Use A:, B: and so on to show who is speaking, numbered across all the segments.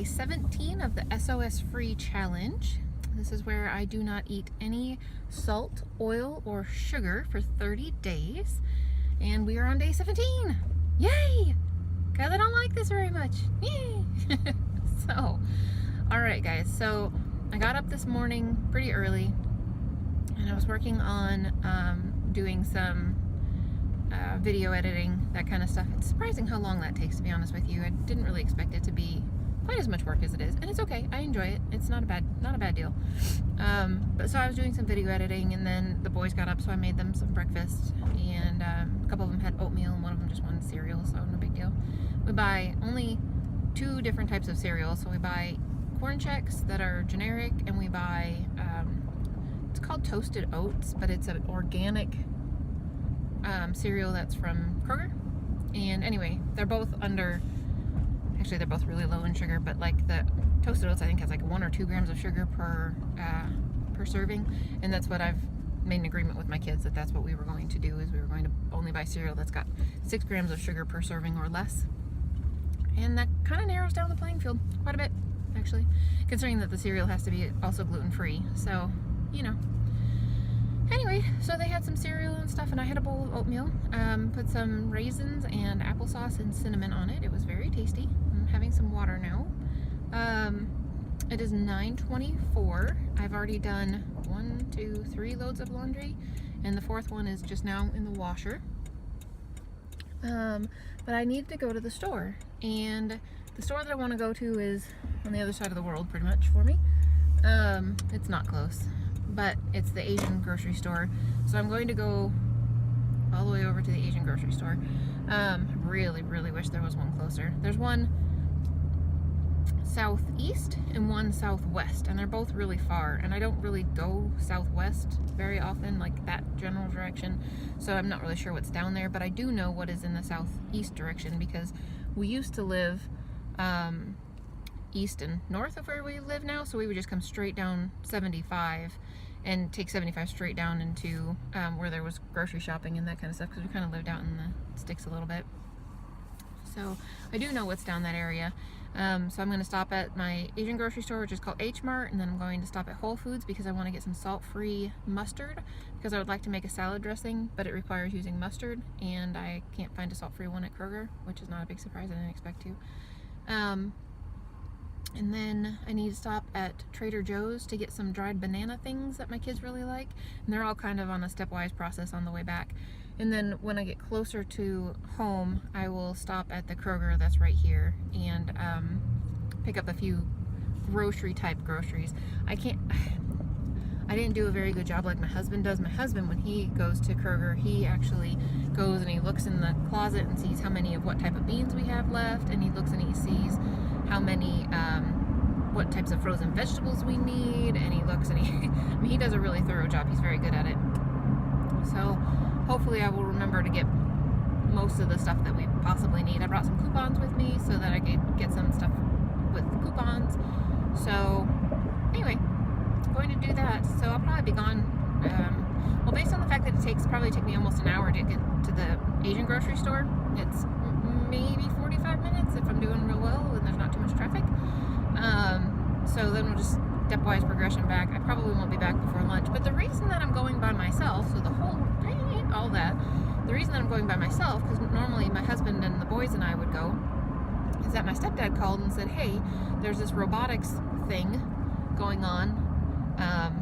A: 17 of the SOS free challenge. This is where I do not eat any salt, oil, or sugar for 30 days. And we are on day 17. Yay! Guys, I don't like this very much. Yay! So, alright guys, so I got up this morning pretty early and I was working on doing some video editing, that kind of stuff. It's surprising how long that takes, to be honest with you. I didn't really expect it to be quite as much work as it is, and it's okay. I enjoy it. It's not a bad deal. But so I was doing some video editing, and then the boys got up, so I made them some breakfast, and a couple of them had oatmeal, and one of them just wanted cereal, so no big deal. We buy only 2 different types of cereal, so we buy Corn Chex that are generic, and we buy it's called Toasted Oats, but it's an organic cereal that's from Kroger. And anyway, they're both under, actually they're both really low in sugar, but like the Toasted Oats I think has like 1 or 2 grams of sugar per serving, and that's what I've made an agreement with my kids, that's what we were going to do, is we were going to only buy cereal that's got 6 grams of sugar per serving or less. And that kind of narrows down the playing field quite a bit, actually, considering that the cereal has to be also gluten-free, so you know. Anyway, so they had some cereal and stuff, and I had a bowl of oatmeal, put some raisins and applesauce and cinnamon on it. It was very tasty. I'm having some water now. It is 9:24. I've already done 1, 2, 3 loads of laundry, and the 4th one is just now in the washer. But I need to go to the store, and the store that I want to go to is on the other side of the world, pretty much, for me. It's not close, but it's the Asian grocery store, so I'm going to go all the way over to the Asian grocery store. Really wish there was one closer. There's one southeast and one southwest, and they're both really far, and I don't really go southwest very often, like that general direction, so I'm not really sure what's down there, but I do know what is in the southeast direction because we used to live east and north of where we live now, so we would just come straight down 75 and take 75 straight down into where there was grocery shopping and that kind of stuff, because we kind of lived out in the sticks a little bit. So I do know what's down that area. So I'm going to stop at my Asian grocery store, which is called H-Mart, and then I'm going to stop at Whole Foods because I want to get some salt-free mustard, because I would like to make a salad dressing, but it requires using mustard, and I can't find a salt-free one at Kroger, which is not a big surprise. I didn't expect to. And then I need to stop at Trader Joe's to get some dried banana things that my kids really like, and they're all kind of on a stepwise process on the way back. And then when I get closer to home, I will stop at the Kroger that's right here and pick up a few grocery type groceries. I didn't do a very good job like my husband does. My husband, when he goes to Kroger, he actually goes and he looks in the closet and sees how many of what type of beans we have left, and he looks and he sees how many what types of frozen vegetables we need, and he looks and I mean, he does a really thorough job. He's very good at it. So hopefully I will remember to get most of the stuff that we possibly need. I brought some coupons with me so that I could get some stuff with coupons. So anyway, I'm going to do that. So I'll probably be gone, well, based on the fact that it probably take me almost an hour to get to the Asian grocery store. It's maybe 45 minutes if I'm doing real well and there's not too much traffic. So then we'll just stepwise progression back. I probably won't be back before lunch, but the reason that I'm going by myself, so the reason that I'm going by myself, because normally my husband and the boys and I would go, is that my stepdad called and said, hey, there's this robotics thing going on,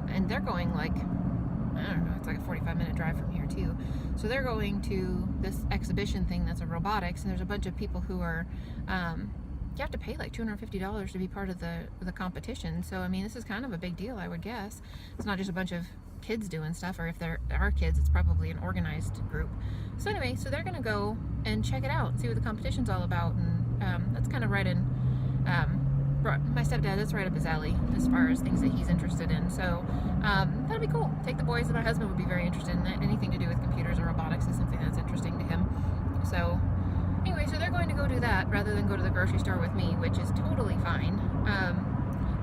A: and they're going like, I don't know, it's like a 45-minute drive from here too. So they're going to this exhibition thing that's a robotics, and there's a bunch of people who are, you have to pay like $250 to be part of the competition. So I mean, this is kind of a big deal, I would guess. It's not just a bunch of kids doing stuff, or if there are kids, it's probably an organized group. So anyway, so they're gonna go and check it out and see what the competition's all about, and that's kind of right in my stepdad, that's right up his alley as far as things that he's interested in. So that'd be cool. Take the boys, and my husband would be very interested in that. Anything to do with computers or robotics is something that's interesting to him. So anyway, so they're going to go do that rather than go to the grocery store with me, which is totally fine.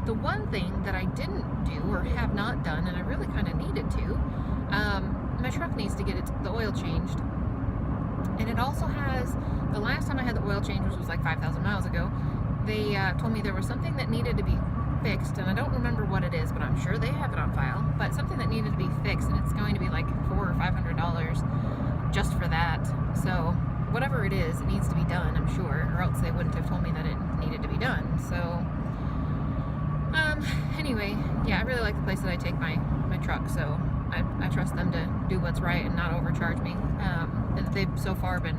A: The one thing that I didn't do or have not done, and I really kind of needed to, my truck needs to get the oil changed. And it also has, the last time I had the oil change, which was like 5,000 miles ago, they told me there was something that needed to be fixed, and I don't remember what it is, but I'm sure they have it on file, but something that needed to be fixed, and it's going to be like $400 or $500 just for that. So whatever it is, it needs to be done, I'm sure, or else they wouldn't have told me that it needed to be done. So anyway, yeah, I really like the place that I take my truck, so I trust them to do what's right and not overcharge me. They've so far been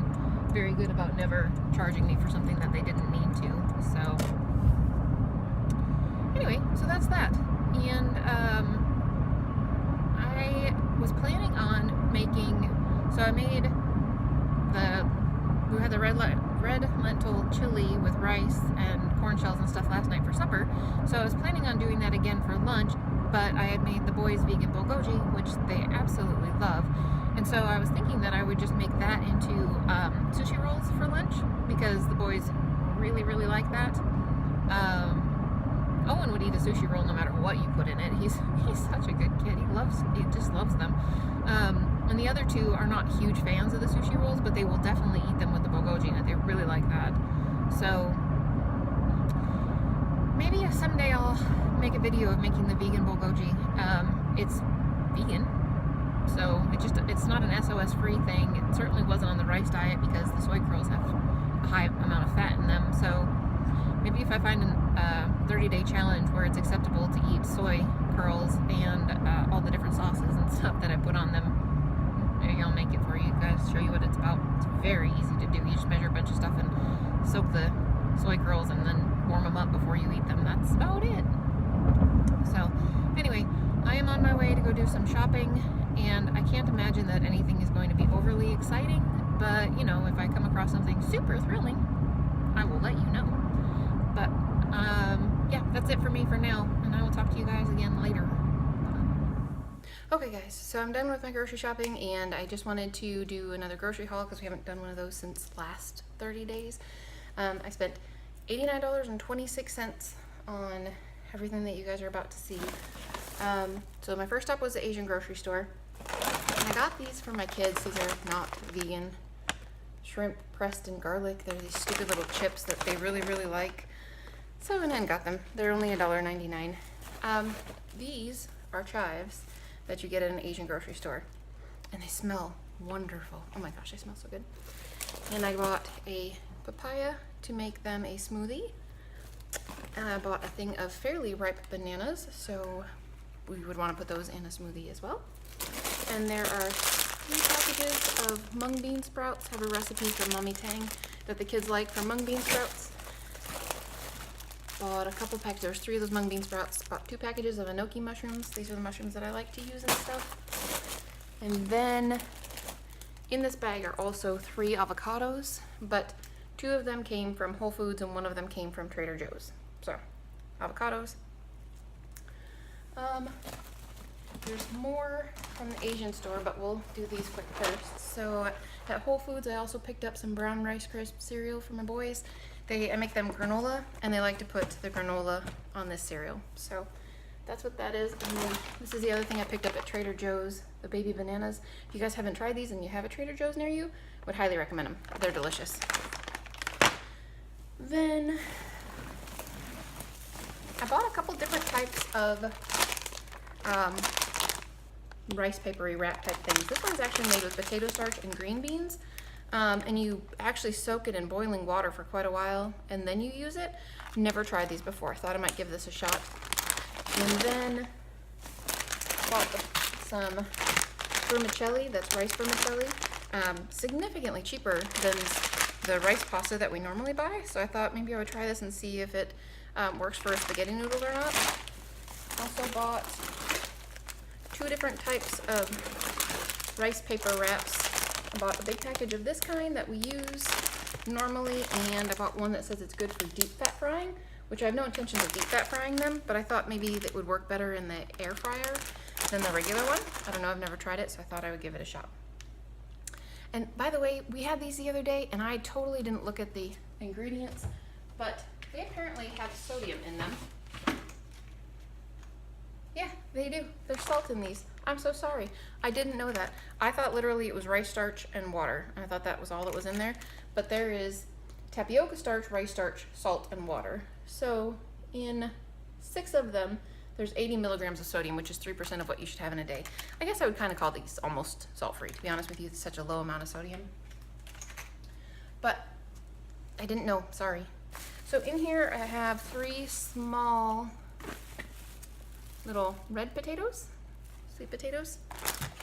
A: very good about never charging me for something that they didn't need to. So anyway, so that's that. And I was planning on making, so I made we had the red lentil chili with rice and corn shells and stuff last night for supper. So I was planning on doing that again for lunch, but I had made the boys vegan bulgogi, which they absolutely love. And so I was thinking that I would just make that into sushi rolls for lunch, because the boys really, really like that. Owen would eat a sushi roll no matter what you put in it. He's such a good kid. He just loves them. And the other two are not huge fans of the sushi rolls, but they will definitely eat them with the bulgogi, and they really like that. So maybe someday I'll make a video of making the vegan bulgogi. It's vegan, so it's not an SOS free thing. It certainly wasn't on the rice diet, because the soy curls have a high amount of fat in them. So maybe if I find a 30-day challenge where it's acceptable to eat soy curls and all the different sauces and stuff that I put on them, maybe I'll make it for you guys, show you what it's about. It's very easy to do. You just measure a bunch of stuff and soak the soy curls and then warm them up before you eat them. That's about it. So anyway, I am on my way to go do some shopping, and I can't imagine that anything is going to be overly exciting, but you know, if I come across something super thrilling, I will let you know. But yeah, that's it for me for now, and I will talk to you guys again later. Okay guys, so I'm done with my grocery shopping, and I just wanted to do another grocery haul because we haven't done one of those since last 30 days. I spent $89.26 on everything that you guys are about to see. So my first stop was the Asian grocery store, and I got these for my kids. These are not vegan. Shrimp pressed in garlic. They're these stupid little chips that they really, really like. So I went and got them. They're only $1.99. These are chives that you get at an Asian grocery store, and they smell wonderful. Oh my gosh, they smell so good. And I bought a papaya to make them a smoothie. And I bought a thing of fairly ripe bananas, so we would want to put those in a smoothie as well. And there are 3 packages of mung bean sprouts. I have a recipe from Mommy Tang that the kids like for mung bean sprouts. Bought a couple packages. There's 3 of those mung bean sprouts. Bought 2 packages of enoki mushrooms. These are the mushrooms that I like to use and stuff. And then in this bag are also 3 avocados, but 2 of them came from Whole Foods and 1 of them came from Trader Joe's. So, avocados. There's more from the Asian store, but we'll do these quick first. So at Whole Foods, I also picked up some brown Rice Crisp cereal for my boys. I make them granola, and they like to put the granola on this cereal. So that's what that is. And then this is the other thing I picked up at Trader Joe's, the baby bananas. If you guys haven't tried these and you have a Trader Joe's near you, I would highly recommend them. They're delicious. Then I bought a couple different types of rice papery wrap type things. This one's actually made with potato starch and green beans, and you actually soak it in boiling water for quite a while and then you use it. Never tried these before. I thought I might give this a shot. And then bought some vermicelli, that's rice vermicelli, significantly cheaper than the rice pasta that we normally buy, so I thought maybe I would try this and see if it works for a spaghetti noodle or not. Also bought 2 different types of rice paper wraps. I bought a big package of this kind that we use normally, and I bought one that says it's good for deep fat frying, which I have no intention of deep fat frying them, but I thought maybe that would work better in the air fryer than the regular one. I don't know, I've never tried it, so I thought I would give it a shot. And by the way, we had these the other day, and I totally didn't look at the ingredients, but they apparently have sodium in them. Yeah, they do. There's salt in these. I'm so sorry. I didn't know that. I thought literally it was rice starch and water. I thought that was all that was in there, but there is tapioca starch, rice starch, salt, and water. So in 6 of them, there's 80 milligrams of sodium, which is 3% of what you should have in a day. I guess I would kind of call these almost salt-free, to be honest with you. It's such a low amount of sodium. But I didn't know, sorry. So in here I have 3 small little red potatoes, sweet potatoes.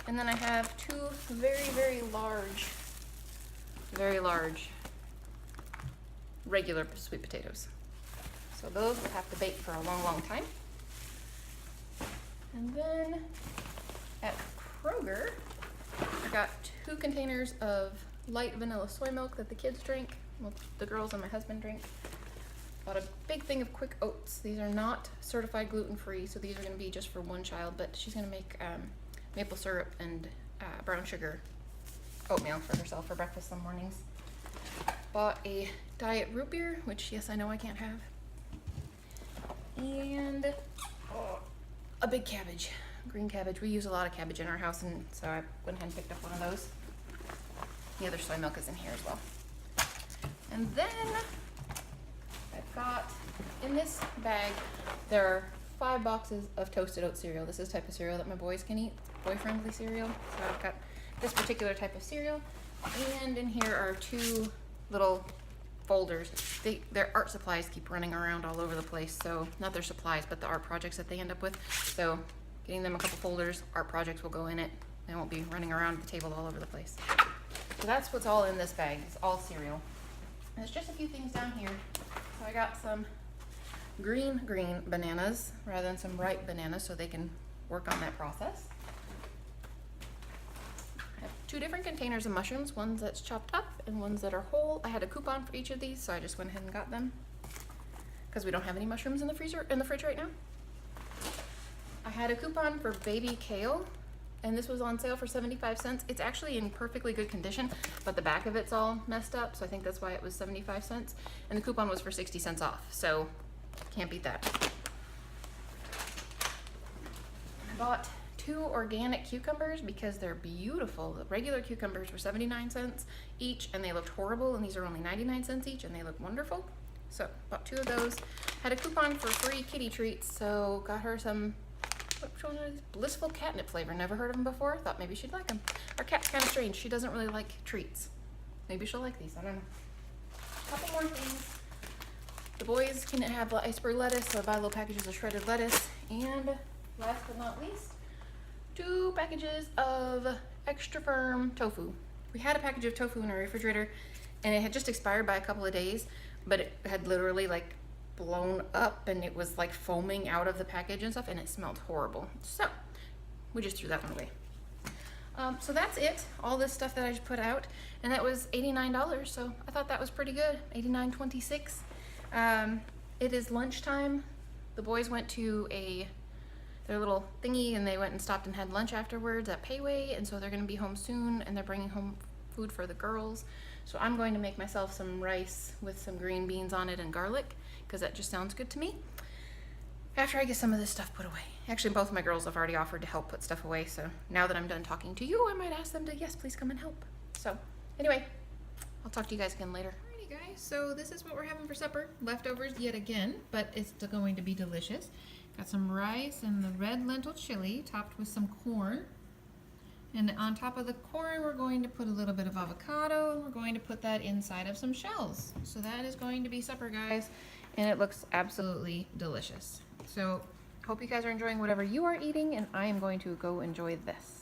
A: And then I have 2 very, very large regular sweet potatoes. So those will have to bake for a long, long time. And then at Kroger, I got 2 containers of light vanilla soy milk that the kids drink, well, the girls and my husband drink. Bought a big thing of quick oats. These are not certified gluten-free, so these are going to be just for one child, but she's going to make maple syrup and brown sugar oatmeal for herself for breakfast some mornings. Bought a diet root beer, which yes, I know I can't have. And a big cabbage, green cabbage. We use a lot of cabbage in our house, and so I went ahead and picked up one of those. The other soy milk is in here as well. And then I've got, in this bag, there are 5 boxes of toasted oat cereal. This is the type of cereal that my boys can eat, boy-friendly cereal. So I've got this particular type of cereal. And in here are 2 little folders. Their art supplies keep running around all over the place. So not their supplies, but the art projects that they end up with. So getting them a couple folders, art projects will go in it. They won't be running around the table all over the place. So that's what's all in this bag. It's all cereal. There's just a few things down here. So I got some green bananas rather than some ripe bananas so they can work on that process. I have 2 different containers of mushrooms, ones that's chopped up and ones that are whole. I had a coupon for each of these, so I just went ahead and got them because we don't have any mushrooms in the fridge right now. I had a coupon for baby kale, and this was on sale for 75 cents. It's actually in perfectly good condition, but the back of it's all messed up, so I think that's why it was 75 cents. And the coupon was for 60 cents off, so can't beat that. I bought 2 organic cucumbers because they're beautiful. The regular cucumbers were 79 cents each, and they looked horrible, and these are only 99 cents each, and they look wonderful. So bought 2 of those. Had a coupon for free kitty treats, so got her some, which one are these? Blissful catnip flavor. Never heard of them before. Thought maybe she'd like them. Our cat's kind of strange. She doesn't really like treats. Maybe she'll like these. I don't know. A couple more things. The boys can have iceberg lettuce, so I buy little packages of shredded lettuce. And last but not least, 2 packages of extra firm tofu. We had a package of tofu in our refrigerator, and it had just expired by a couple of days, but it had literally like blown up and it was like foaming out of the package and stuff, and it smelled horrible. So we just threw that one away. So that's it, all this stuff that I just put out, and that was $89, so I thought that was pretty good. $89.26. It is lunchtime. The boys went to their little thingy, and they went and stopped and had lunch afterwards at Payway, and so they're going to be home soon, and they're bringing home food for the girls. So I'm going to make myself some rice with some green beans on it and garlic, because that just sounds good to me, after I get some of this stuff put away. Actually, both of my girls have already offered to help put stuff away, so now that I'm done talking to you, I might ask them to, yes, please come and help. So anyway, I'll talk to you guys again later. Alrighty guys, so this is what we're having for supper. Leftovers yet again, but it's still going to be delicious. Got some rice and the red lentil chili topped with some corn. And on top of the corn, we're going to put a little bit of avocado, and we're going to put that inside of some shells. So that is going to be supper, guys, and it looks absolutely delicious. So hope you guys are enjoying whatever you are eating, and I am going to go enjoy this.